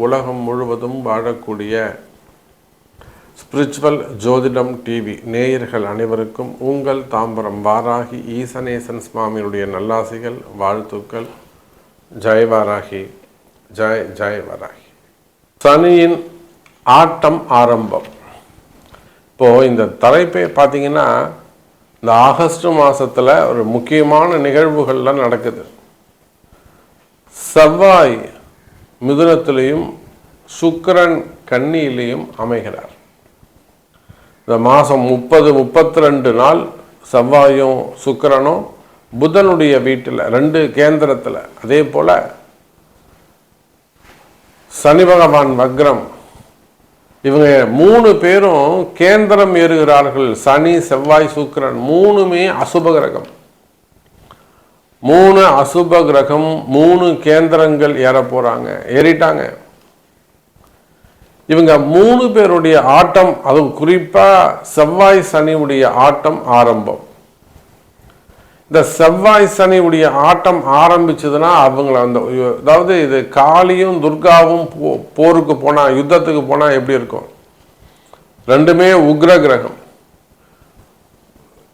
உலகம் முழுவதும் வாழக்கூடிய ஸ்பிரிச்சுவல் ஜோதிடம் டிவி நேயர்கள் அனைவருக்கும் உங்கள் தாம்பரம் வாராகி ஈசனேசன் சுவாமியுடைய நல்லாசிகள், வாழ்த்துக்கள். ஜெய் வாராகி, ஜெய் ஜெய் வாராகி. சனியின் ஆட்டம் ஆரம்பம். இப்போது இந்த தலைப்பை பார்த்தீங்கன்னா, இந்த ஆகஸ்ட் மாதத்தில் ஒரு முக்கியமான நிகழ்வுகள்லாம் நடக்குது. செவ்வாய் மிதுனத்திலையும் சுக்கிரன் கன்னியிலையும் அமைகிறார். இந்த மாதம் 32 நாள் செவ்வாயும் சுக்கிரனும் புதனுடைய வீட்டில் 2 கேந்திரத்தில், அதே போல் சனி பகவான் வக்ரம், இவங்க 3 பேரும் கேந்திரம் ஏறுகிறார்கள். சனி, செவ்வாய், சுக்கிரன் 3மே அசுப கிரகம். 3 அசுப கிரகம், 3 கேந்திரங்கள் ஏற போறாங்க, ஏறிட்டாங்க. இவங்க 3 பேருடைய ஆட்டம், அதுவும் குறிப்பா செவ்வாய் சனியுடைய ஆட்டம் ஆரம்பம். இந்த செவ்வாய் சனியுடைய ஆட்டம் ஆரம்பிச்சதுன்னா அவங்கள அதாவது இது காளியும் துர்காவும் போருக்கு போனா, யுத்தத்துக்கு போனா எப்படி இருக்கும்? 2மே உக்ர கிரகம்.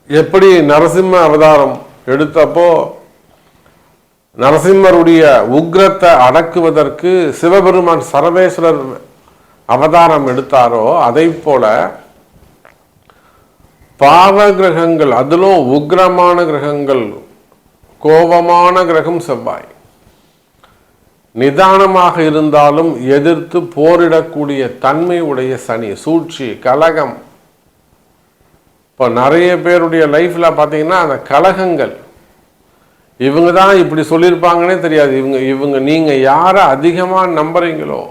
எப்படி நரசிம்ம அவதாரம் எடுத்தப்போ நரசிம்மருடைய உக்ரத்தை அடக்குவதற்கு சிவபெருமான் சர்வேஸ்வரர் அவதாரம் எடுத்தாரோ, அதை போல பாவ கிரகங்கள், அதிலும் உக்ரமான கிரகங்கள், கோபமான கிரகம் செவ்வாய். நிதானமாக இருந்தாலும் எதிர்த்து போரிடக்கூடிய தன்மை உடைய சனி, சூழ்ச்சி, கலகம். இப்போ நிறைய பேருடைய லைஃப்ல பார்த்தீங்கன்னா அந்த கலகங்கள், இவங்க தான் இப்படி சொல்லியிருப்பாங்கன்னே தெரியாது. இவங்க நீங்கள் யாரை அதிகமாக நம்புறீங்களோ,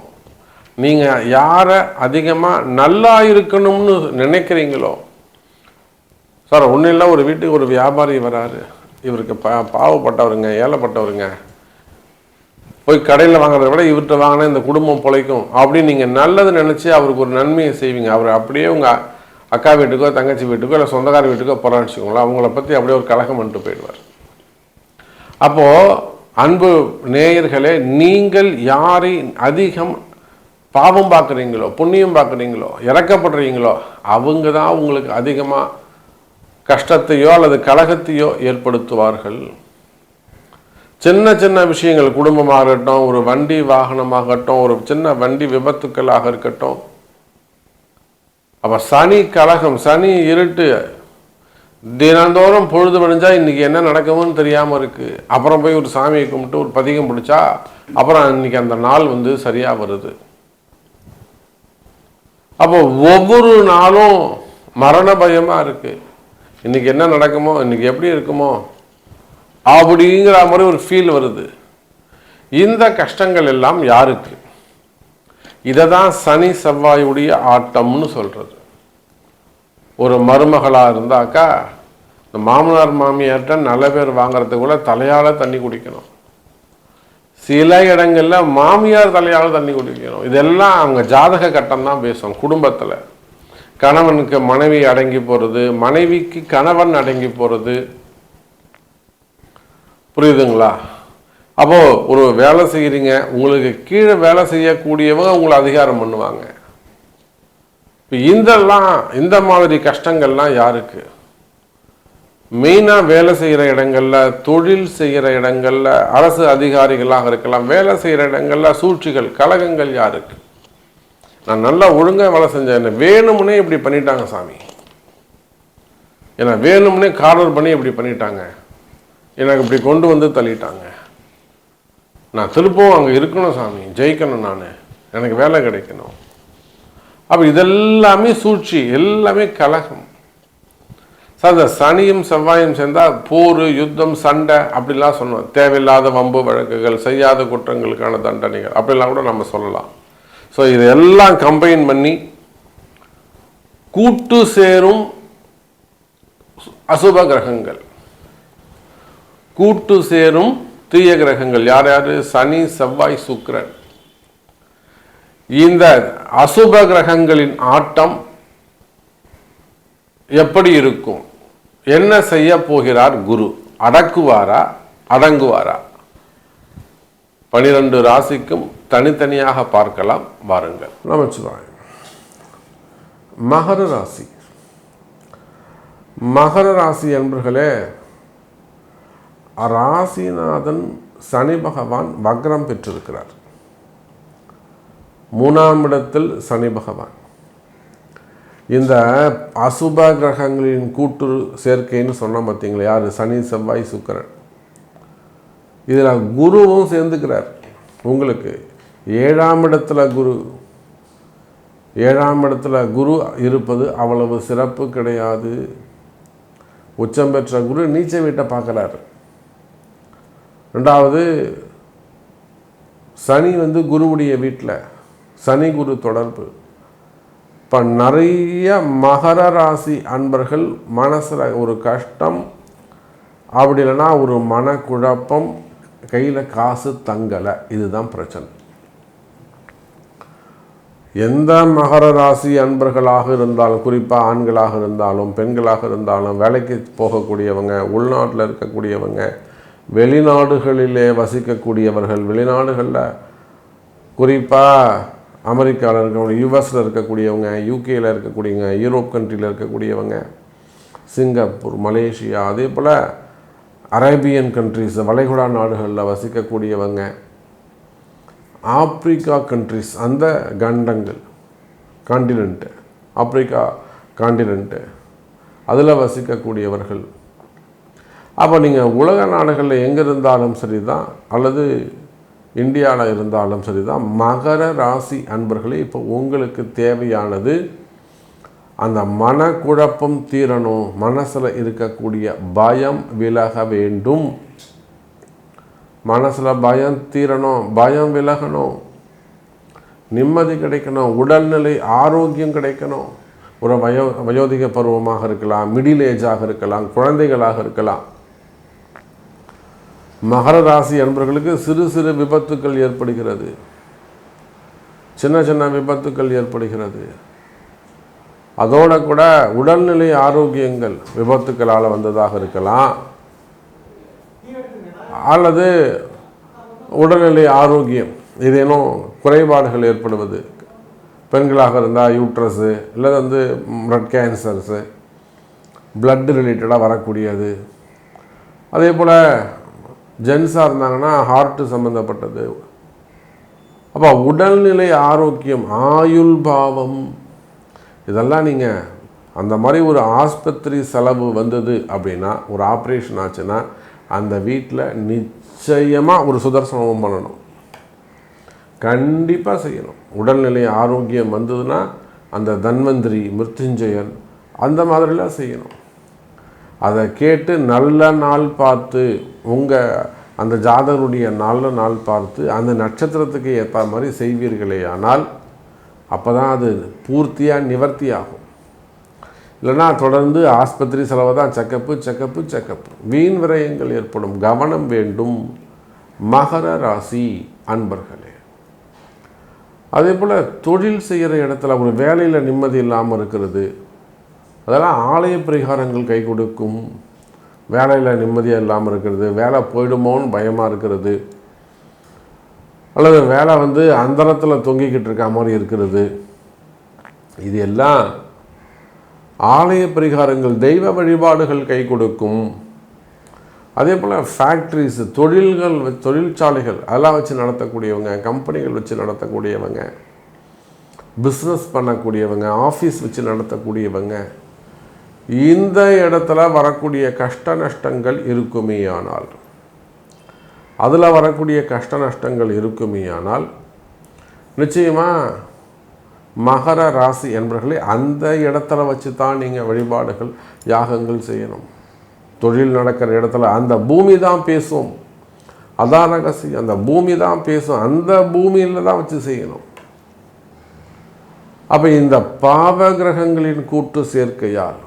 நீங்கள் யாரை அதிகமாக நல்லா இருக்கணும்னு நினைக்கிறீங்களோ. சார் ஒன்றும் இல்லை, ஒரு வீட்டுக்கு ஒரு வியாபாரி வராரு, இவருக்கு பாவப்பட்டவருங்க, ஏழைப்பட்டவருங்க, போய் கடையில் வாங்குறத விட இவர்கிட்ட வாங்கினா இந்த குடும்பம் பிழைக்கும் அப்படின்னு நீங்கள் நல்லது நினச்சி அவருக்கு ஒரு நன்மையை செய்வீங்க. அவர் அப்படியே உங்கள் அக்கா வீட்டுக்கோ தங்கச்சி வீட்டுக்கோ இல்லை சொந்தக்கார வீட்டுக்கோ போகிறான்னு வச்சுக்கோங்களேன், அவங்கள பற்றி அப்படியே ஒரு கலகம் பண்ணிட்டு போயிடுவார். அப்போது அன்பு நேயர்களே, நீங்கள் யாரை அதிகம் பாவம் பார்க்குறீங்களோ, புண்ணியம் பார்க்குறீங்களோ, இறக்கப்படுறீங்களோ, அவங்க தான் உங்களுக்கு அதிகமாக கஷ்டத்தையோ அல்லது கலகத்தையோ ஏற்படுத்துவார்கள். சின்ன சின்ன விஷயங்கள், குடும்பமாகட்டும், ஒரு வண்டி வாகனமாகட்டும், ஒரு சின்ன வண்டி விபத்துக்களாக இருக்கட்டும். அப்போ சனி கலகம், சனி இருட்டு, தினந்தோறும் பொழுது விடிஞ்சா இன்னைக்கு என்ன நடக்கும்னு தெரியாமல் இருக்கு. அப்புறம் போய் ஒரு சாமியை கும்பிட்டு ஒரு பதிகம் பிடிச்சா அப்புறம் இன்னைக்கு அந்த நாள் சரியா வருது. அப்போ ஒவ்வொரு நாளும் மரண பயமா இருக்கு. இன்னைக்கு என்ன நடக்குமோ, இன்னைக்கு எப்படி இருக்குமோ அப்படிங்கிற மாதிரி ஒரு ஃபீல் வருது. இந்த கஷ்டங்கள் எல்லாம் யாருக்கு? இதை தான் சனி செவ்வாயுடைய ஆட்டம்னு சொல்றது. ஒரு மருமகளாக இருந்தாக்கா இந்த மாமனார் மாமியார்ட்ட நல்ல பேர் வாங்குறதுக்கு கூட தலையால் தண்ணி குடிக்கணும். சில இடங்கள்ல மாமியார் தலையால் தண்ணி குடிக்கணும். இதெல்லாம் அவங்க ஜாதக கட்டம் தான் பேசும். குடும்பத்தில் கணவனுக்கு மனைவி அடங்கி போகிறது, மனைவிக்கு கணவன் அடங்கி போகிறது. புரியுதுங்களா? அப்போது ஒரு வேலை செய்கிறீங்க, உங்களுக்கு கீழே வேலை செய்யக்கூடியவங்க உங்களை அதிகாரம் பண்ணுவாங்க. இந்த மாதிரி கஷ்டங்கள்லாம் யாருக்கு? மெயினாக வேலை செய்கிற இடங்களில், தொழில் செய்கிற இடங்களில், அரசு அதிகாரிகளாக இருக்கலாம், வேலை செய்கிற இடங்களில் சூழ்ச்சிகள், கலகங்கள் யாருக்கு? நான் நல்லா ஒழுங்காக வேலை செஞ்சேன், என்ன வேணும்னே இப்படி பண்ணிட்டாங்க சாமி, ஏன்னா வேணும்னே கார்னர் பண்ணி இப்படி பண்ணிட்டாங்க, எனக்கு இப்படி கொண்டு வந்து தள்ளிட்டாங்க, நான் திருப்பவும் அங்கே இருக்கணும் சாமி, ஜெயிக்கணும், நான் எனக்கு வேலை கிடைக்கணும். அப்போ இதெல்லாமே சூழ்ச்சி, எல்லாமே கலகம். சார் இந்த சனியும் செவ்வாயும் சேர்ந்தால் போர், யுத்தம், சண்டை அப்படிலாம் சொன்னோம். தேவையில்லாத வம்பு வழக்குகள், செய்யாத குற்றங்களுக்கான தண்டனைகள் அப்படிலாம் கூட நம்ம சொல்லலாம். ஸோ இதெல்லாம் கம்பைன் பண்ணி கூட்டு சேரும் அசுப கிரகங்கள், கூட்டு சேரும் தீய கிரகங்கள் யார் யாரு? சனி, செவ்வாய், சுக்கிரன். இந்த அசுப கிரகங்களின் ஆட்டம் எப்படி இருக்கும்? என்ன செய்ய போகிறார் குரு? அடக்குவாரா அடங்குவாரா? 12 ராசிக்கும் தனித்தனியாக பார்க்கலாம் வாருங்கள். நமச்சிவாயம். மகர ராசி. மகர ராசி என்பர்களே, ராசிநாதன் சனி பகவான் வக்ரம் பெற்றிருக்கிறார். 3ஆம் இடத்தில் சனி பகவான். இந்த அசுப கிரகங்களின் கூட்டு சேர்க்கைன்னு சொன்ன பார்த்தீங்களா, யார்? சனி, செவ்வாய், சுக்கிரன். இதில் குருவும் சேர்ந்துக்கிறார். உங்களுக்கு 7ஆம் இடத்துல குரு. 7ஆம் இடத்துல குரு இருப்பது அவ்வளவு சிறப்பு கிடையாது. உச்சம் பெற்ற குரு நீச்ச வீட்டை பார்க்குறாரு. 2வது சனி குருவுடைய வீட்டில், சனி குரு தொடர்பு. இப்போ நிறைய மகர ராசி அன்பர்கள் மனசில் ஒரு கஷ்டம், அப்படி இல்லைன்னா ஒரு மனக்குழப்பம், கையில் காசு தங்கலை, இதுதான் பிரச்சனை. எந்த மகர ராசி அன்பர்களாக இருந்தாலும், குறிப்பாக ஆண்களாக இருந்தாலும் பெண்களாக இருந்தாலும், வேலைக்கு போகக்கூடியவங்க, உள்நாட்டில் இருக்கக்கூடியவங்க, வெளிநாடுகளிலே வசிக்கக்கூடியவர்கள், வெளிநாடுகளில் குறிப்பாக அமெரிக்காவில் இருக்கக்கூடிய, யூஎஸில் இருக்கக்கூடியவங்க, யூகேயில் இருக்கக்கூடியவங்க, யூரோப் கண்ட்ரியில் இருக்கக்கூடியவங்க, சிங்கப்பூர், மலேசியா, அதே போல் அரேபியன் கண்ட்ரிஸ், வளைகுடா நாடுகளில் வசிக்கக்கூடியவங்க, ஆப்பிரிக்கா கண்ட்ரிஸ், அந்த கண்டங்கள், காண்டினென்ட்டு, ஆப்பிரிக்கா காண்டினென்ட்டு, அதில் வசிக்கக்கூடியவர்கள். அப்போ நீங்கள் உலக நாடுகளில் எங்கே இருந்தாலும் சரி தான், அல்லது இந்தியாவில் இருந்தாலும் சரி தான், மகர ராசி அன்பர்களே, இப்போ உங்களுக்கு தேவையானது அந்த மனக்குழப்பம் தீரணும், மனசில் இருக்கக்கூடிய பயம் விலக வேண்டும். மனசில் பயம் தீரணும், பயம் விலகணும், நிம்மதி கிடைக்கணும், உடல்நிலை ஆரோக்கியம் கிடைக்கணும். ஒரு வயோதிக பருவமாக இருக்கலாம், மிடில் ஏஜாக இருக்கலாம், குழந்தைகளாக இருக்கலாம். மகர ராசி அன்பர்களுக்கு சிறு சிறு விபத்துக்கள் ஏற்படுகிறது, சின்ன சின்ன விபத்துக்கள் ஏற்படுகிறது. அதோட கூட உடல்நிலை ஆரோக்கியங்கள் விபத்துக்களால் வந்ததாக இருக்கலாம், அல்லது உடல்நிலை ஆரோக்கியம் ஏதேனும் குறைபாடுகள் ஏற்படுவது. பெண்களாக இருந்தால் யூட்ரஸு, இல்லை பிளட் கேன்சர்ஸு, பிளட் ரிலேட்டடாக வரக்கூடியது. அதே போல் ஜென்ஸாக இருந்தாங்கன்னா ஹார்ட்டு சம்மந்தப்பட்டது. அப்போ உடல்நிலை ஆரோக்கியம், ஆயுள் பாவம், இதெல்லாம் நீங்கள் அந்த மாதிரி ஒரு ஆஸ்பத்திரி செலவு வந்தது அப்படின்னா, ஒரு ஆப்ரேஷன் ஆச்சுன்னா, அந்த வீட்டில் நிச்சயமாக ஒரு சுதர்சனம் பண்ணணும், கண்டிப்பாக செய்யணும். உடல்நிலை ஆரோக்கியம் வந்ததுன்னா அந்த தன்வந்திரி, மிருத்யுஞ்சயன், அந்த மாதிரிலாம் செய்யணும். அதை கேட்டு நல்ல நாள் பார்த்து, உங்கள் அந்த ஜாதகருடைய நல்ல நாள் பார்த்து அந்த நட்சத்திரத்துக்கு ஏற்ற மாதிரி செய்வீர்களே ஆனால் அப்போ தான் அது பூர்த்தியாக நிவர்த்தி ஆகும். இல்லைனா தொடர்ந்து ஆஸ்பத்திரி செலவு தான், செக்கப்பு, வீண் விரயங்கள் ஏற்படும். கவனம் வேண்டும் மகர ராசி அன்பர்களே. அதே போல் தொழில் செய்கிற இடத்துல ஒரு வேலையில் நிம்மதி இல்லாமல் இருக்கிறது, அதெல்லாம் ஆலய பரிகாரங்கள் கை கொடுக்கும். வேலையில் நிம்மதியாக இல்லாமல் இருக்கிறது, வேலை போயிடுமோன்னு பயமாக இருக்கிறது, அல்லது வேலை அந்தரத்தில் தொங்கிக்கிட்டு இருக்க மாதிரி இருக்கிறது, இது எல்லாம் ஆலய பரிகாரங்கள், தெய்வ வழிபாடுகள் கை கொடுக்கும். அதே போல் ஃபேக்ட்ரிஸ், தொழில்கள், தொழிற்சாலைகள் அதெல்லாம் வச்சு நடத்தக்கூடியவங்க, கம்பெனிகள் வச்சு நடத்தக்கூடியவங்க, பிஸ்னஸ் பண்ணக்கூடியவங்க, ஆஃபீஸ் வச்சு நடத்தக்கூடியவங்க, இந்த இடத்துல வரக்கூடிய கஷ்ட நஷ்டங்கள் இருக்குமேயானால், அதில் வரக்கூடிய கஷ்ட நஷ்டங்கள் இருக்குமேயானால் நிச்சயமாக மகர ராசி என்பவர்களே அந்த இடத்துல வச்சு தான் நீங்கள் வழிபாடுகள், யாகங்கள் செய்யணும். தொழில் நடக்கிற இடத்துல அந்த பூமி தான் பேசும், அதான் ரகசியம். அந்த பூமி தான் பேசும், அந்த பூமியில் தான் வச்சு செய்யணும். அப்போ இந்த பாவ கிரகங்களின் கூட்டு சேர்க்கையால்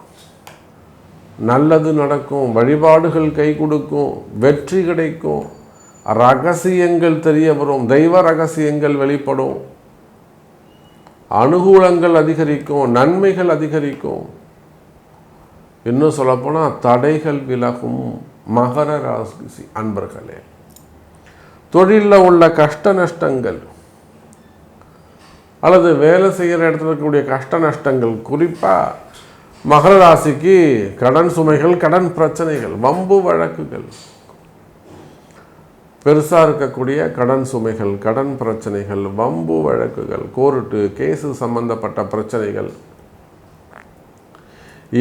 நல்லது நடக்கும், வழிபாடுகள் கை கொடுக்கும், வெற்றி கிடைக்கும், ரகசியங்கள் தெரிய வரும், தெய்வ ரகசியங்கள் வெளிப்படும், அனுகூலங்கள் அதிகரிக்கும், நன்மைகள் அதிகரிக்கும். இன்னும் சொல்லப்போனால் தடைகள் விலகும். மகர ராசி அன்பர்களே, தொழிலில் உள்ள கஷ்ட நஷ்டங்கள் அல்லது வேலை செய்கிற இடத்துல இருக்கக்கூடிய கஷ்ட நஷ்டங்கள், குறிப்பாக மகர ராசிக்கு கடன் சுமைகள், கடன் பிரச்சனைகள், வம்பு வழக்குகள், பெருசாக இருக்கக்கூடிய கடன் சுமைகள், கடன் பிரச்சனைகள், வம்பு வழக்குகள், கோர்ட்டு கேஸு சம்பந்தப்பட்ட பிரச்சனைகள்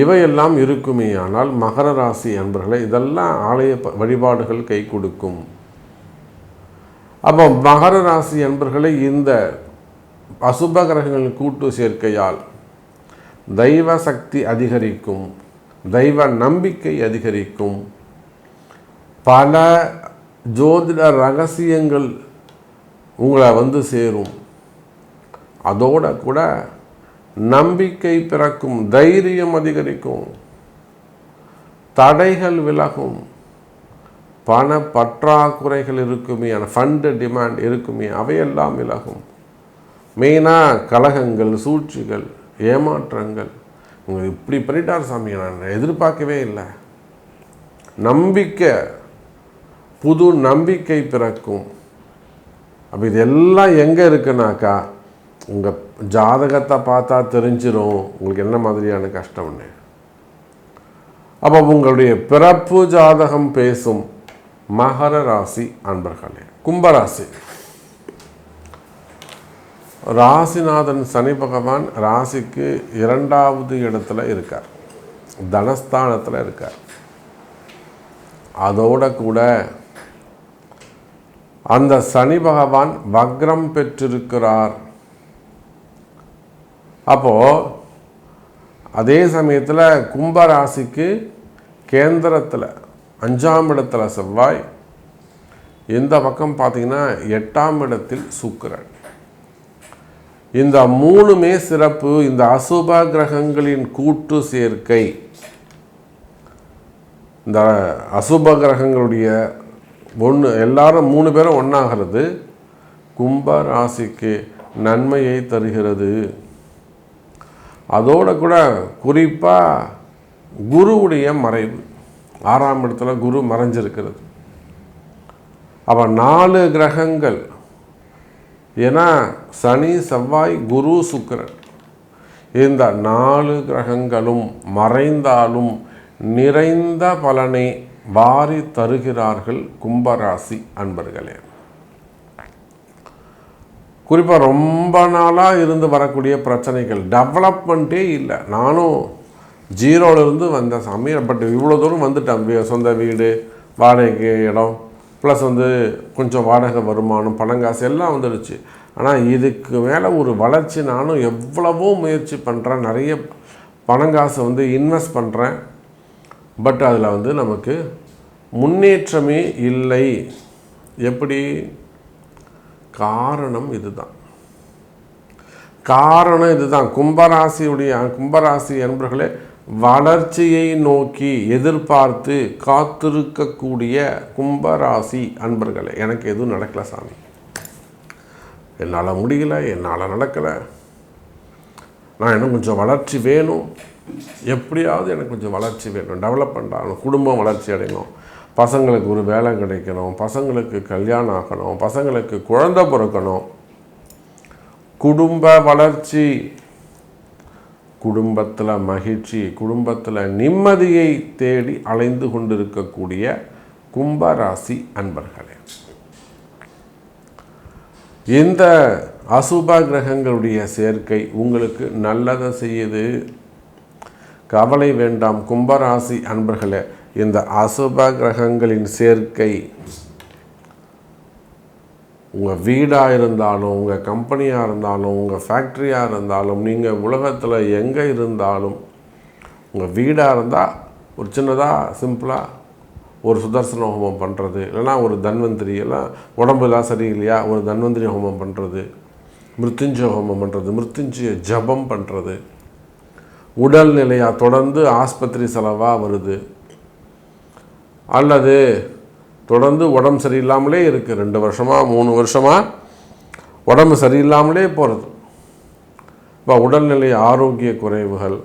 இவையெல்லாம் இருக்குமே. ஆனால் மகர ராசி அன்பர்களே, இதெல்லாம் ஆலய வழிபாடுகள் கை கொடுக்கும். அப்போ மகர ராசி அன்பர்களை இந்த அசுப கிரகங்களின் கூட்டு சேர்க்கையால் தெய்வ சக்தி அதிகரிக்கும், தெய்வ நம்பிக்கை அதிகரிக்கும், பல ஜோதிட ரகசியங்கள் உங்களை சேரும். அதோட கூட நம்பிக்கை பிறக்கும், தைரியம் அதிகரிக்கும், தடைகள் விலகும், பண பற்றாக்குறைகள் இருக்குமே, ஃபண்டு டிமாண்ட் இருக்குமே, அவையெல்லாம் விலகும். மெயினாக கலகங்கள், சூழ்ச்சிகள், ஏமாற்றங்கள், உங்களை இப்படி பண்ணிட்டார் சாமி, நான் எதிர்பார்க்கவே இல்லை, நம்பிக்கை, புது நம்பிக்கை பிறக்கும். அப்போ இதெல்லாம் எங்கே இருக்குனாக்கா உங்கள் ஜாதகத்தை பார்த்தா தெரிஞ்சிடும் உங்களுக்கு என்ன மாதிரியான கஷ்டம்னு. அப்போ உங்களுடைய பிறப்பு ஜாதகம் பேசும் மகர ராசி அன்பர்களே. கும்பராசி, ராசிநாதன் சனி பகவான் ராசிக்கு 2வது இடத்துல இருக்கார், தனஸ்தானத்தில் இருக்கார். அதோட கூட அந்த சனி பகவான் வக்ரம் பெற்றிருக்கிறார். அப்போது அதே சமயத்தில் கும்பராசிக்கு கேந்திரத்தில் 5ஆம் இடத்துல செவ்வாய், இந்த பக்கம் பார்த்தீங்கன்னா 8ஆம் இடத்தில் சுக்கிரன். இந்த 3மே சிறப்பு. இந்த அசுப கிரகங்களின் கூட்டு சேர்க்கை, இந்த அசுப கிரகங்களுடைய எல்லாரும் 3 பேரும் ஒன்றாகிறது கும்ப ராசிக்கு நன்மையை தருகிறது. அதோட கூட குறிப்பாக குருவுடைய மறைவு, 6ஆம் இடத்துல குரு மறைஞ்சிருக்கிறது. அப்போ 4 கிரகங்கள், ஏன்னா சனி செவ்வாய் குரு சுக்கிரன், இந்த 4 கிரகங்களும் மறைந்தாலும் நிறைந்த பலனை வாரி தருகிறார்கள் கும்பராசி அன்பர்களே. குறிப்பாக ரொம்ப நாளாக இருந்து வரக்கூடிய பிரச்சனைகள், டெவலப்மெண்ட்டே இல்லை, நானும் 0லேருந்து வந்த சமயம், பட் இவ்வளோ தூரம் வந்துட்டேன், சொந்த வீடு, வாடகைக்கு இடம், ப்ளஸ் கொஞ்சம் வாடகை வருமானம், பணங்காசு எல்லாம் வந்துடுச்சு. ஆனால் இதுக்கு மேலே ஒரு வளர்ச்சி, நானும் எவ்வளவோ முயற்சி பண்ணுறேன், நிறைய பணங்காசு இன்வெஸ்ட் பண்ணுறேன், பட் அதில் நமக்கு முன்னேற்றமே இல்லை. எப்படி? காரணம் இதுதான். கும்பராசி என்பர்களே, வளர்ச்சியை நோக்கி எதிர்பார்த்து காத்திருக்கக்கூடிய கும்பராசி அன்பர்களே, எனக்கு எதுவும் நடக்கலை சாமி, என்னால் முடியல, என்னால் நடக்கலை, நான் இன்னும் கொஞ்சம் வளர்ச்சி வேணும், எப்படியாவது எனக்கு கொஞ்சம் வளர்ச்சி வேணும், டெவலப்மெண்ட் ஆகணும், குடும்பம் வளர்ச்சி அடையணும், பசங்களுக்கு ஒரு வேலை கிடைக்கணும், பசங்களுக்கு கல்யாணம் ஆகணும், பசங்களுக்கு குழந்தை பிறக்கணும், குடும்ப வளர்ச்சி, குடும்பத்தில் மகிழ்ச்சி, குடும்பத்தில் நிம்மதியை தேடி அலைந்து கொண்டிருக்கக்கூடிய கும்பராசி அன்பர்களே, இந்த அசுப கிரகங்களுடைய சேர்க்கை உங்களுக்கு நல்லதை செய்யுது. கவலை வேண்டாம் கும்பராசி அன்பர்களே. இந்த அசுப கிரகங்களின் சேர்க்கை உங்கள் வீடாக இருந்தாலும், உங்கள் கம்பெனியாக இருந்தாலும், உங்கள் ஃபேக்ட்ரியாக இருந்தாலும், நீங்கள் உலகத்தில் எங்கே இருந்தாலும், உங்கள் வீடாக இருந்தால் ஒரு சின்னதாக சிம்பிளாக ஒரு சுதர்சன ஹோமம் பண்ணுறது, இல்லைனா ஒரு தன்வந்திரி, எல்லாம் உடம்புலாம் சரியில்லையா ஒரு தன்வந்திரி ஹோமம் பண்ணுறது, மிருத்யுஞ்சய ஹோமம் பண்ணுறது, மிருத்யுஞ்சய ஜபம் பண்ணுறது, உடல்நிலையாக தொடர்ந்து ஆஸ்பத்திரி செலவாக வருது, அல்லது தொடர்ந்து உடம்பு சரியில்லாமலே இருக்குது, 2 வருஷமாக 3 வருஷமாக உடம்பு சரியில்லாமலே போகிறது. இப்போ உடல்நிலை ஆரோக்கிய குறைவுகள்,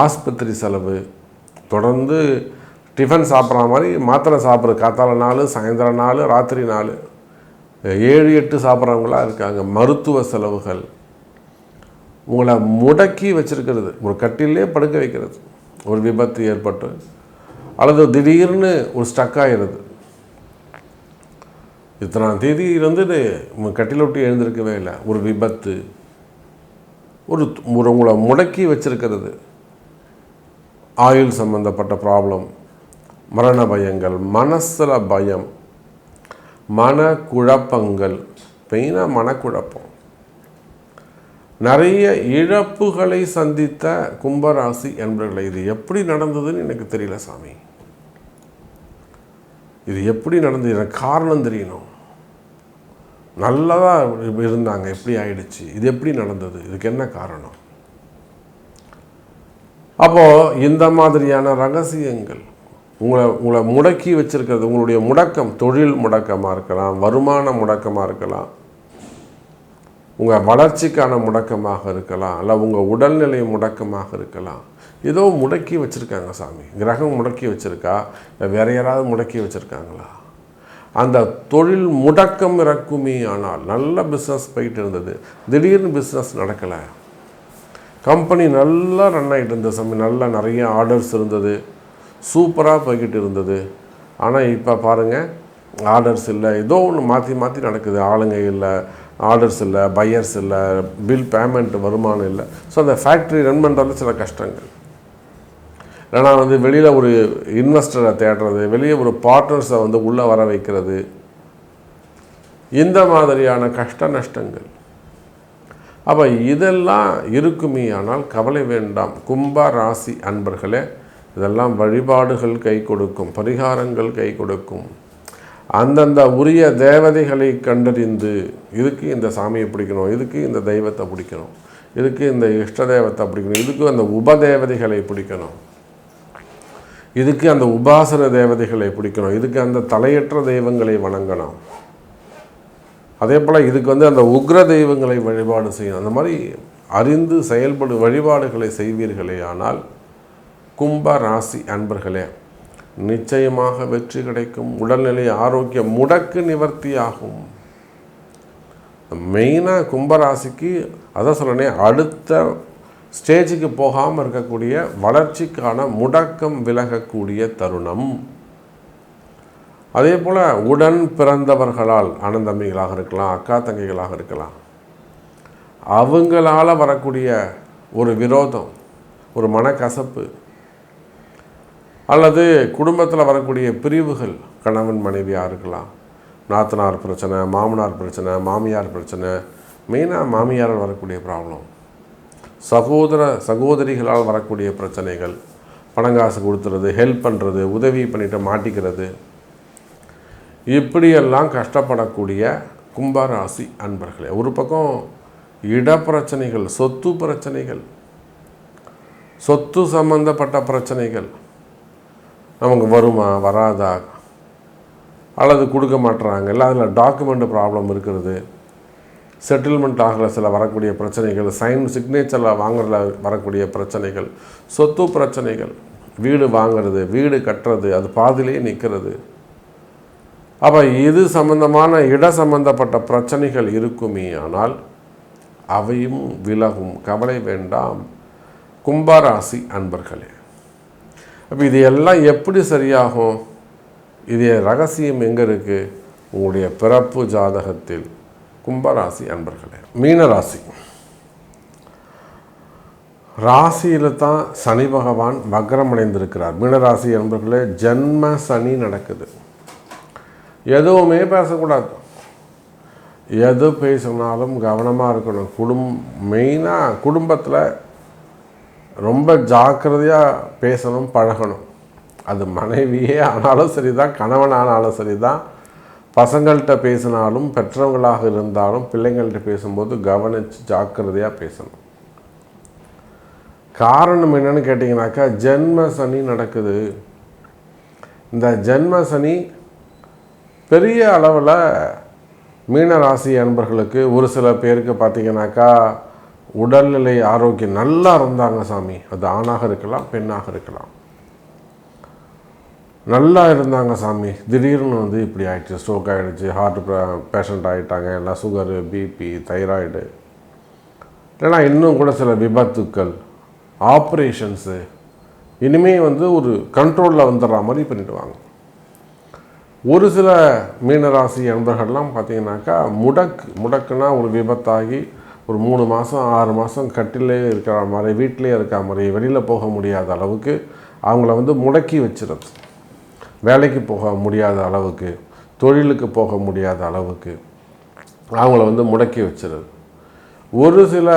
ஆஸ்பத்திரி செலவு, தொடர்ந்து டிஃபன் சாப்பிட்ற மாதிரி மாத்திரை சாப்பிட்றது, காத்தால 4, சாயந்தரம் 4, ராத்திரி 4, 7-8 சாப்பிட்றவங்களாம் இருக்காங்க. மருத்துவ செலவுகள், உங்களை முடக்கி வச்சுருக்கிறது, ஒரு கட்டிலே படுக்க வைக்கிறது, ஒரு விபத்து ஏற்பட்டு அல்லது திடீர்னு ஒரு ஸ்டக் ஆகிடுது. இத்தனாம் தேதி கட்டில விட்டு எழுந்திருக்கவே இல்லை, ஒரு விபத்து, ஒரு உங்களை முடக்கி வச்சிருக்கிறது. ஆயுள் சம்பந்தப்பட்ட ப்ராப்ளம், மரண பயங்கள், மனசில் பயம், மனக்குழப்பங்கள், மெயினாக மனக்குழப்பம், நிறைய இழப்புகளை சந்தித்த கும்பராசி என்பவர்களை, இது எப்படி நடந்ததுன்னு எனக்கு தெரியல சாமி. இது எப்படி நடந்தது, எனக்கு காரணம் தெரியணும். நல்லதாக இருந்தாங்க, எப்படி ஆயிடுச்சு, இது எப்படி நடந்தது, இதுக்கு என்ன காரணம்? அப்போது இந்த மாதிரியான ரகசியங்கள் உங்களை முடக்கி வச்சிருக்கிறது. உங்களுடைய முடக்கம் தொழில் முடக்கமாக இருக்கலாம், வருமான முடக்கமாக இருக்கலாம், உங்கள் வளர்ச்சிக்கான முடக்கமாக இருக்கலாம், அல்ல உங்கள் உடல்நிலை முடக்கமாக இருக்கலாம். ஏதோ முடக்கி வச்சுருக்காங்க சாமி. கிரகம் முடக்கி வச்சுருக்கா, வேறு யாராவது முடக்கி வச்சுருக்காங்களா? அந்த தொழில் முடக்கம் இறக்குமே. ஆனால் நல்ல பிஸ்னஸ் போயிட்டு இருந்தது, திடீர்னு பிஸ்னஸ் நடக்கலை. கம்பெனி நல்லா ரன் ஆகிட்டு இருந்த சமயம், நல்லா நிறைய ஆர்டர்ஸ் இருந்தது, சூப்பராக போய்கிட்டு இருந்தது. ஆனால் இப்போ பாருங்கள், ஆர்டர்ஸ் இல்லை, ஏதோ ஒன்று மாற்றி மாற்றி நடக்குது. ஆளுங்க இல்லை, ஆர்டர்ஸ் இல்லை, பையர்ஸ் இல்லை, பில் பேமெண்ட் வருமானம் இல்லை. ஸோ அந்த ஃபேக்ட்ரி ரன் பண்ணுறது சில கஷ்டங்கள். இல்லைனா வெளியில் ஒரு இன்வெஸ்டரை தேடுறது, வெளியே ஒரு பார்ட்னர்ஸை உள்ளே வர வைக்கிறது, இந்த மாதிரியான கஷ்ட நஷ்டங்கள். அப்போ இதெல்லாம் இருக்குமே. ஆனால் கவலை வேண்டாம் கும்ப ராசி அன்பர்களே. இதெல்லாம் வழிபாடுகள் கை கொடுக்கும், பரிகாரங்கள் கை கொடுக்கும். அந்தந்த உரிய தேவதைகளை கண்டறிந்து, இதுக்கு இந்த சாமியை பிடிக்கணும், இதுக்கு இந்த தெய்வத்தை பிடிக்கணும், இதுக்கு இந்த இஷ்ட தெய்வத்தை பிடிக்கணும், இதுக்கு அந்த உபதேவதைகளை பிடிக்கணும், இதுக்கு அந்த உபாசன தேவதைகளை பிடிக்கணும், இதுக்கு அந்த தலையற்ற தெய்வங்களை வணங்கணும், அதே போல் இதுக்கு அந்த உக்ர தெய்வங்களை வழிபாடு செய்யணும். அந்த மாதிரி அறிந்து செயல்படு வழிபாடுகளை செய்வீர்களே ஆனால் கும்ப ராசி அன்பர்களே, நிச்சயமாக வெற்றி கிடைக்கும். உடல்நிலை ஆரோக்கிய முடக்கு நிவர்த்தி ஆகும். மெயினாக கும்பராசிக்கு அதான் சொல்கிறேனே, அடுத்த ஸ்டேஜுக்கு போகாமல் இருக்கக்கூடிய வளர்ச்சிக்கான முடக்கம் விலகக்கூடிய தருணம். அதே போல் உடன் பிறந்தவர்களால், அண்ணந்தம்பிகளாக இருக்கலாம், அக்கா தங்கைகளாக இருக்கலாம், அவங்களால் வரக்கூடிய ஒரு விரோதம், ஒரு மனக்கசப்பு, அல்லது குடும்பத்தில் வரக்கூடிய பிரிவுகள், கணவன் மனைவியாக இருக்கலாம், நாத்தனார் பிரச்சனை, மாமனார் பிரச்சனை, மாமியார் பிரச்சனை, மெயினாக மாமியாரால் வரக்கூடிய ப்ராப்ளம், சகோதரிகளால் வரக்கூடிய பிரச்சனைகள், பணங்காசு கொடுத்துறது, ஹெல்ப் பண்ணுறது, உதவி பண்ணிட்டு மாட்டிக்கிறது, இப்படியெல்லாம் கஷ்டப்படக்கூடிய கும்பராசி அன்பர்களே. ஒரு பக்கம் இடப்பிரச்சனைகள், சொத்து பிரச்சனைகள், சொத்து சம்பந்தப்பட்ட பிரச்சனைகள், நமக்கு வருமா வராதா, அல்லது கொடுக்க மாட்டுறாங்க, இல்லை அதில் டாக்குமெண்ட் ப்ராப்ளம் இருக்கிறது, செட்டில்மெண்ட் ஆகலை, சில வரக்கூடிய பிரச்சனைகள், சிக்னேச்சரில் வாங்குறதுல வரக்கூடிய பிரச்சனைகள், சொத்து பிரச்சனைகள், வீடு வாங்கிறது, வீடு கட்டுறது, அது பாதிலே நிற்கிறது. அப்போ இது சம்பந்தமான இட சம்பந்தப்பட்ட பிரச்சனைகள் இருக்குமே. ஆனால் அவையும் விலகும், கவலை வேண்டாம் கும்பராசி அன்பர்களே. அப்போ இது எல்லாம் எப்படி சரியாகும்? இது ரகசியம் எங்கே இருக்குது? உங்களுடைய பிறப்பு ஜாதகத்தில். கும்பராசி அன்பர்களே. மீனராசி ராசியில் தான் சனி பகவான் வக்ரமடைந்திருக்கிறார். மீனராசி அன்பர்களே, ஜென்ம சனி நடக்குது. எதுவுமே பேசக்கூடாது, எது பேசினாலும் கவனமாக இருக்கணும். மெயினாக குடும்பத்தில் ரொம்ப ஜாக்கிரதையாக பேசணும், பழகணும். அது மனைவியே ஆனாலும் சரி தான், கணவன் ஆனாலும் சரி தான், பசங்கள்கிட்ட பேசினாலும், பெற்றவங்களாக இருந்தாலும், பிள்ளைங்கள்கிட்ட பேசும்போது கவனித்து ஜாக்கிரதையாக பேசணும். காரணம் என்னன்னு கேட்டிங்கனாக்கா, ஜென்ம சனி நடக்குது. இந்த ஜென்ம சனி பெரிய அளவில் மீனராசி அன்பர்களுக்கு, ஒரு சில பேருக்கு பார்த்திங்கனாக்கா உடல்நிலை ஆரோக்கியம் நல்லா இருந்தாங்க சாமி, அது ஆணாக இருக்கலாம், பெண்ணாக இருக்கலாம். நல்லா இருந்தாங்க சாமி, திடீர்னு வந்து இப்படி ஆகிடுச்சு, ஸ்ட்ரோக் ஆகிடுச்சு, ஹார்ட் பேஷண்ட் ஆகிட்டாங்க, எல்லாம் சுகரு, பிபி, தைராய்டு, இல்லைனா இன்னும் கூட சில விபத்துக்கள், ஆப்ரேஷன்ஸு, இனிமேல் வந்து ஒரு கண்ட்ரோலில் வந்துடுற மாதிரி பண்ணிவிடுவாங்க. ஒரு சில மீனராசி அன்பர்கள்லாம் பார்த்திங்கனாக்கா முடக்குனா ஒரு விபத்தாகி ஒரு 3 மாதம் 6 மாதம் கட்டிலே இருக்கிற மாதிரி, வீட்டிலே இருக்கிற மாதிரி, வெளியில் போக முடியாத அளவுக்கு அவங்கள வந்து முடக்கி வச்சுருது. வேலைக்கு போக முடியாத அளவுக்கு, தொழிலுக்கு போக முடியாத அளவுக்கு அவங்கள வந்து முடக்கி வச்சுருது. ஒரு சில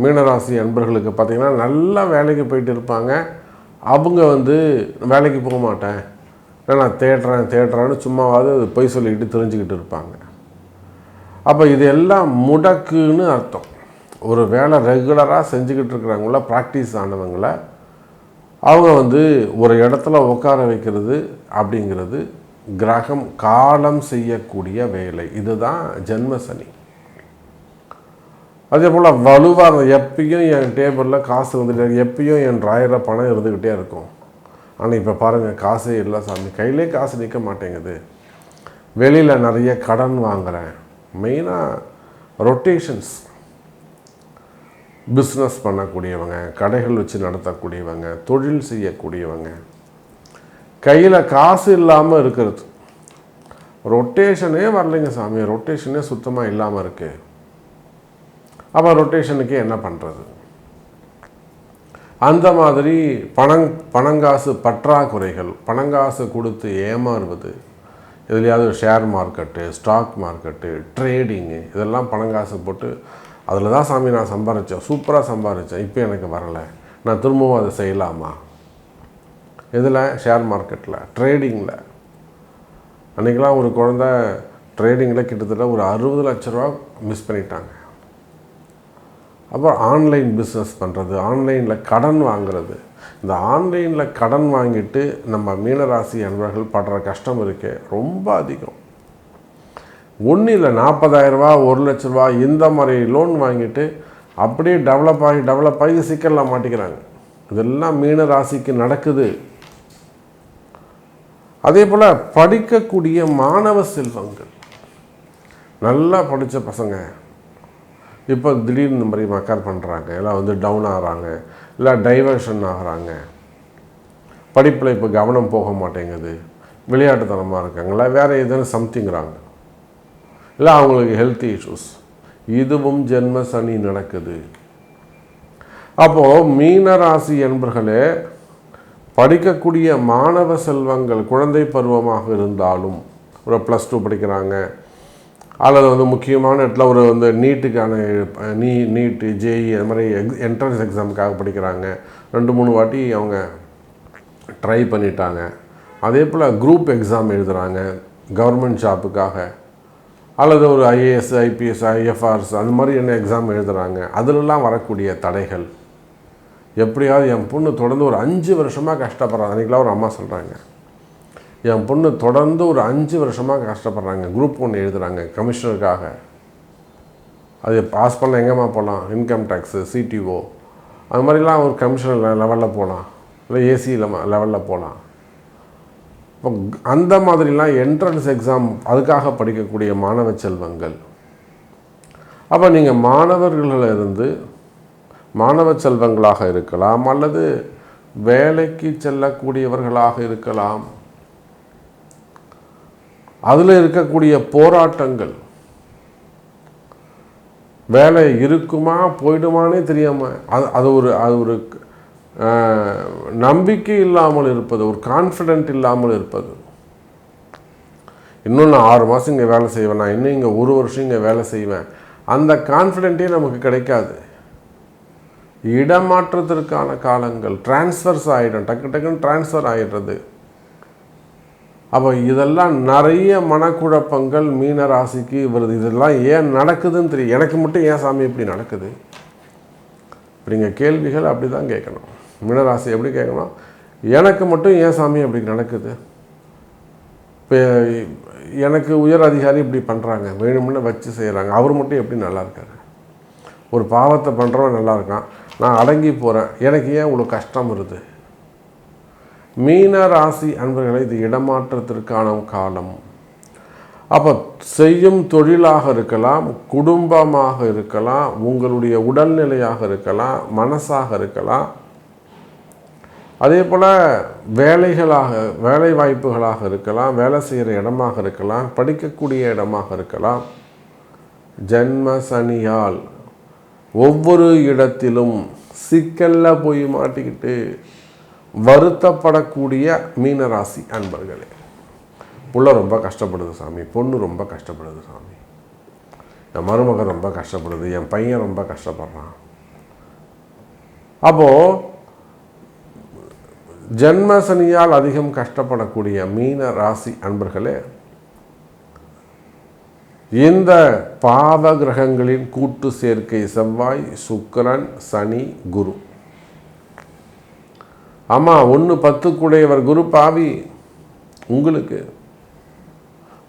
மீனராசி அன்பர்களுக்கு பார்த்திங்கன்னா நல்லா வேலைக்கு போயிட்டு இருப்பாங்க, அவங்க வந்து வேலைக்கு போக மாட்டேன், நான் தேடுறேன்னு சும்மாவாவது பொய் சொல்லிக்கிட்டு தெரிஞ்சுக்கிட்டு இருப்பாங்க. அப்போ இது எல்லாம் முடக்குன்னு அர்த்தம். ஒரு வேலை ரெகுலராக செஞ்சுக்கிட்டு இருக்கிறவங்கள, ப்ராக்டிஸ் ஆனவங்கள அவங்க வந்து ஒரு இடத்துல உட்கார வைக்கிறது அப்படிங்கிறது கிரகம் காலம் செய்யக்கூடிய வேலை. இதுதான் ஜென்ம சனி. அதே போல் வலுவாக எப்பயும் என் டேபிளில் காசு வந்துட்டு, எப்பயும் என் ட்ராயரில் பணம் இருந்துக்கிட்டே இருக்கும். ஆனால் இப்போ பாருங்கள், காசே இல்லை சாமி, கையிலே காசு நிற்க மாட்டேங்குது, வெளியில் நிறைய கடன் வாங்குகிறேன். மெயினாக ரொட்டேஷன்ஸ், பிஸ்னஸ் பண்ணக்கூடியவங்க, கடைகள் வச்சு நடத்தக்கூடியவங்க, தொழில் செய்யக்கூடியவங்க, கையில் காசு இல்லாமல் இருக்கிறது. ரொட்டேஷனே வரலைங்க சாமி, ரொட்டேஷனே சுத்தமாக இல்லாமல் இருக்குது. அப்போ ரொட்டேஷனுக்கு என்ன பண்ணுறது? அந்த மாதிரி பணங்காசு பற்றாக்குறைகள், பணங்காசு கொடுத்து ஏமாறுவது, எதுலையாவது share market, stock market, trading, இதெல்லாம் பணங்காசு போட்டு அதில் தான் சாமி நான் சம்பாரித்தேன், சூப்பராக சம்பாரித்தேன், இப்போ எனக்கு வரலை, நான் திரும்பவும் அதை செய்யலாமா? இதில் ஷேர் மார்க்கெட்டில், ட்ரேடிங்கில். அன்றைக்கெலாம் ஒரு குழந்தை ட்ரேடிங்கில் கிட்டத்தட்ட ஒரு 60 லட்ச ரூபா மிஸ் பண்ணிட்டாங்க. அப்புறம் ஆன்லைன் பிஸ்னஸ் பண்ணுறது, ஆன்லைனில் கடன் வாங்கிறது. இந்த ஆன்லைனில் கடன் வாங்கிட்டு நம்ம மீனராசி அன்பர்கள் படுற கஷ்டம் இருக்கே ரொம்ப அதிகம். ஒன்றும் இல்லை, 40,000 ரூபா, 1 லட்ச ரூபா இந்த மாதிரி லோன் வாங்கிட்டு அப்படியே டெவலப் ஆகி சிக்கலில் மாட்டிக்கிறாங்க. இதெல்லாம் மீனராசிக்கு நடக்குது. அதே போல் படிக்கக்கூடிய மாணவ செல்வங்கள், நல்லா படித்த பசங்க இப்போ திடீர்னு இந்த மாதிரி மக்கர் பண்ணுறாங்க, எல்லாம் வந்து டவுன் ஆகிறாங்க, இல்லை டைவர்ஷன் ஆகிறாங்க, படிப்பில் இப்போ கவனம் போக மாட்டேங்குது, விளையாட்டுத்தனமாக இருக்காங்களா, வேறு எதுன்னு சம்திங்கிறாங்க, இல்லை அவங்களுக்கு ஹெல்த் இஷ்யூஸ். இதுவும் ஜென்ம சனி நடக்குது. அப்போது மீனராசி என்பர்களே, படிக்கக்கூடிய மாணவ செல்வங்கள் குழந்தை பருவமாக இருந்தாலும், ஒரு +2 படிக்கிறாங்க, அல்லது வந்து முக்கியமான இடத்துல ஒரு வந்து நீட்டுக்கான நீட்டு ஜேஇ அது மாதிரி என்ட்ரன்ஸ் எக்ஸாமுக்காக படிக்கிறாங்க, 2-3 வாட்டி அவங்க ட்ரை பண்ணிட்டாங்க. அதே போல் குரூப் எக்ஸாம் எழுதுகிறாங்க கவர்மெண்ட் ஜாப்புக்காக, அல்லது ஒரு ஐஏஎஸ், ஐபிஎஸ், ஐஎஃப்ஆர்ஸ் அந்த மாதிரி என்ன எக்ஸாம் எழுதுகிறாங்க. அதிலெல்லாம் வரக்கூடிய தடைகள், எப்படியாவது என் பொண்ணு தொடர்ந்து ஒரு 5 வருஷமாக கஷ்டப்படுறாங்க. அன்றைக்கெலாம் ஒரு அம்மா சொல்கிறாங்க, என் பொண்ணு தொடர்ந்து ஒரு 5 வருஷமாக கஷ்டப்படுறாங்க, குரூப் 1 எழுதுகிறாங்க கமிஷனருக்காக, அது பாஸ் பண்ண எங்கேம்மா போகலாம், இன்கம் டேக்ஸு, சிடிஓ அது மாதிரிலாம் ஒரு கமிஷனர் லெவலில் போகலாம், இல்லை ஏசி லெவலில் போகலாம். இப்போ அந்த மாதிரிலாம் என்ட்ரன்ஸ் எக்ஸாம் அதுக்காக படிக்கக்கூடிய மாணவ செல்வங்கள். அப்போ நீங்கள் மாணவர்களிலிருந்து மாணவ செல்வங்களாக இருக்கலாம், அல்லது வேலைக்கு செல்லக்கூடியவர்களாக இருக்கலாம். அதில் இருக்கக்கூடிய போராட்டங்கள், வேலை இருக்குமா போயிடுமானே தெரியாமல் அது ஒரு நம்பிக்கை இல்லாமல் இருப்பது, ஒரு கான்ஃபிடென்ட் இல்லாமல் இருப்பது. இன்னும் நான் 6 மாதம் இங்கே வேலை செய்வேன், நான் இன்னும் இங்கே 1 வருஷம் இங்கே வேலை செய்வேன், அந்த கான்ஃபிடென்ட்டே நமக்கு கிடைக்காது. இடமாற்றத்திற்கான காலங்கள், டிரான்ஸ்ஃபர்ஸ் ஆகிடும், டக்குன்னு டிரான்ஸ்ஃபர் ஆகிடுறது. அப்போ இதெல்லாம் நிறைய மனக்குழப்பங்கள் மீனராசிக்கு வருது. இதெல்லாம் ஏன் நடக்குதுன்னு தெரியும். எனக்கு மட்டும் ஏன் சாமி இப்படி நடக்குது அப்படிங்கிற கேள்விகள் அப்படி தான் கேட்கணும். மீனராசி எப்படி கேட்கணும், எனக்கு மட்டும் ஏன் சாமி அப்படி நடக்குது, இப்போ எனக்கு உயர் அதிகாரி இப்படி பண்ணுறாங்க, வேணும்னு வச்சு செய்கிறாங்க, அவர் மட்டும் எப்படி நல்லா இருக்காரு, ஒரு பாவத்தை பண்ணுறவன் நல்லா இருக்கான், நான் அடங்கி போகிறேன், எனக்கு ஏன் இவ்வளோ கஷ்டம் வருது, மீன ராசி அன்பர்களை இது இடமாற்றத்திற்கான காலம். அப்போ செய்யும் தொழிலாக இருக்கலாம், குடும்பமாக இருக்கலாம், உங்களுடைய உடல்நிலையாக இருக்கலாம், மனசாக இருக்கலாம், அதே போல் வேலை வாய்ப்புகளாக இருக்கலாம், வேலை செய்கிற இடமாக இருக்கலாம், படிக்கக்கூடிய இடமாக இருக்கலாம். ஜென்ம சனியால் ஒவ்வொரு இடத்திலும் சிக்கல்ல போய் மாட்டிக்கிட்டு வருத்தப்படக்கூடிய மீனராசி அன்பர்களே, புள்ள ரொம்ப கஷ்டப்படுது சாமி, பொண்ணு ரொம்ப கஷ்டப்படுது சாமி, என் மருமகன் ரொம்ப கஷ்டப்படுது, என் பையன் ரொம்ப கஷ்டப்படுறான். அப்போது ஜென்மசனியால் அதிகம் கஷ்டப்படக்கூடிய மீன ராசி அன்பர்களே, இந்த பாவ கிரகங்களின் கூட்டு சேர்க்கை செவ்வாய், சுக்கிரன், சனி, குரு. ஆமாம், 1-10 குரு பாவி உங்களுக்கு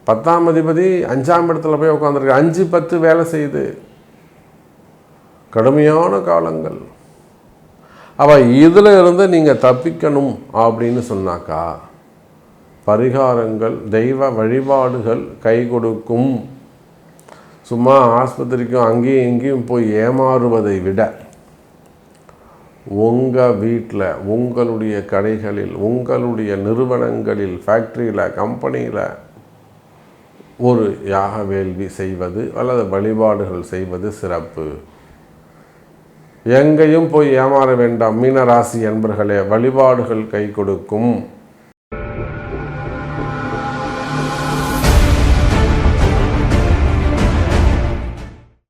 10ஆம் அதிபதி 5ஆம் இடத்துல போய் உட்காந்துருக்கு. 5-10 வேலை செய்யுது. கடுமையான காலங்கள். அப்போ இதில் இருந்து நீங்கள் தப்பிக்கணும் அப்படின்னு சொன்னாக்கா பரிகாரங்கள், தெய்வ வழிபாடுகள் கை கொடுக்கும். சும்மா ஆஸ்பத்திரிக்கும் அங்கேயும் இங்கேயும் போய் ஏமாறுவதை விட உங்கள் வீட்டில், உங்களுடைய கடைகளில், உங்களுடைய நிறுவனங்களில், ஃபேக்ட்ரியில், கம்பெனியில் ஒரு யாக வேள்வி செய்வது அல்லது வழிபாடுகள் செய்வது சிறப்பு. எங்கேயும் போய் ஏமாற வேண்டாம் மீனராசி என்பர்களே, வழிபாடுகள் கை கொடுக்கும்.